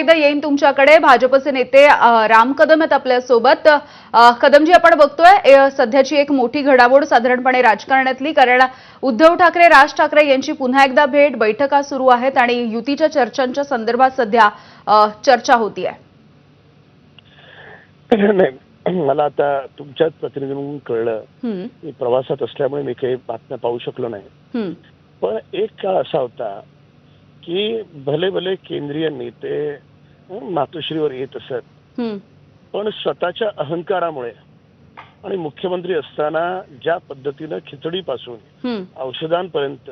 एकदा येईन तुमच्याकडे। भाजपचे नेते राम कदम आहेत आपल्या सोबत। कदमजी, आपण बघतोय सध्याची एक मोठी घडामोड साधारणपणे राजकारणातली, कारण उद्धव ठाकरे राज ठाकरे यांची पुन्हा एकदा भेट, बैठका सुरू आहेत आणि युतीच्या चर्चांच्या संदर्भात सध्या चर्चा होतीये। नाही, मला आता तुमच्याच प्रतिनिधींकडून कळलं, मी प्रवासात असल्यामुळे मी काही बातम्या पाहू शकलो नाही। पण एक काळ असा होता की भले भले केंद्रीय नेते मातोश्रीवर येत असत, पण स्वतःच्या अहंकारामुळे आणि मुख्यमंत्री असताना ज्या पद्धतीनं खिचडीपासून औषधांपर्यंत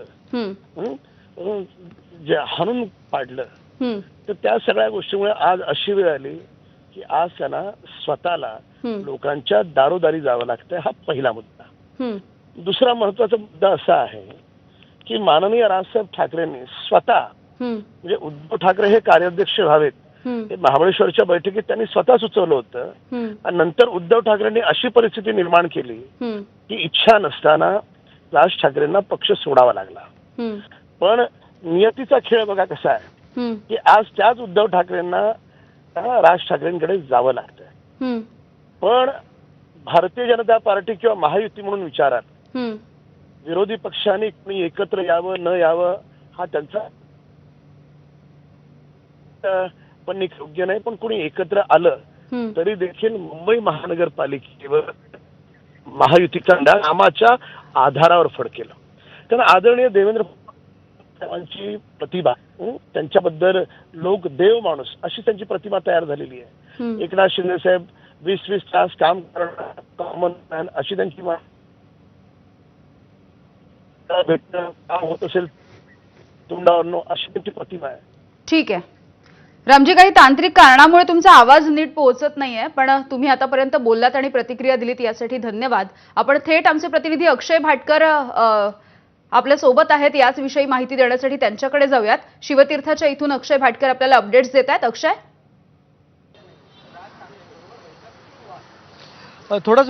जे हाणून पाडलं, तर त्या सगळ्या गोष्टीमुळे आज अशी वेळ आली की आज त्यांना स्वतःला लोकांच्या दारोदारी जावं लागतंय। हा पहिला मुद्दा। दुसरा महत्वाचा मुद्दा असा आहे की माननीय राजसाहेब ठाकरेंनी स्वतः, म्हणजे उद्धव ठाकरे हे कार्याध्यक्ष व्हावेत हे महाबळेश्वरच्या बैठकीत त्यांनी स्वतः सुचवलं होतं, आणि नंतर उद्धव ठाकरेंनी अशी परिस्थिती निर्माण केली की इच्छा नसताना राज ठाकरेंना पक्ष सोडावा लागला। पण नियतीचा खेळ बघा कसा आहे की आज त्याच उद्धव ठाकरेंना राज ठाकरेंकडे जावं लागतंय। पण भारतीय जनता पार्टी किंवा महायुती म्हणून विचारात विरोधी पक्षांनी कुणी एकत्र यावं न यावं हा त्यांचा पण योग्य नाही, पण कुणी एकत्र आलं तरी देखील मुंबई महानगरपालिकेवर महायुतीचा नामाच्या आधारावर फडकेलं। कारण आदरणीय देवेंद्र फडणवीसांची प्रतिभा, त्यांच्याबद्दल लोक देव माणूस अशी त्यांची प्रतिमा तयार झालेली आहे। एकनाथ शिंदे साहेब 20-20 तास काम करणार कॉमन मॅन अशी त्यांची भेटणं काम होत असेल तोंडावरनं अशी त्यांची प्रतिमा आहे। ठीक आहे रामजी, काही तांत्रिक कारणामुळे तुमचा आवाज नीट पोहोचत नाहीये, पण तुम्ही आतापर्यंत बोललात आणि प्रतिक्रिया दिलीत यासाठी धन्यवाद। आपण थेट आमचे प्रतिनिधी अक्षय भाटकर आपल्या सोबत आहेत याच विषयी माहिती देण्यासाठी त्यांच्याकडे जाऊयात। शिवतीर्थाच्या इथून अक्षय भाटकर आपल्याला अपडेट्स देत आहेत। अक्षय, थोडंच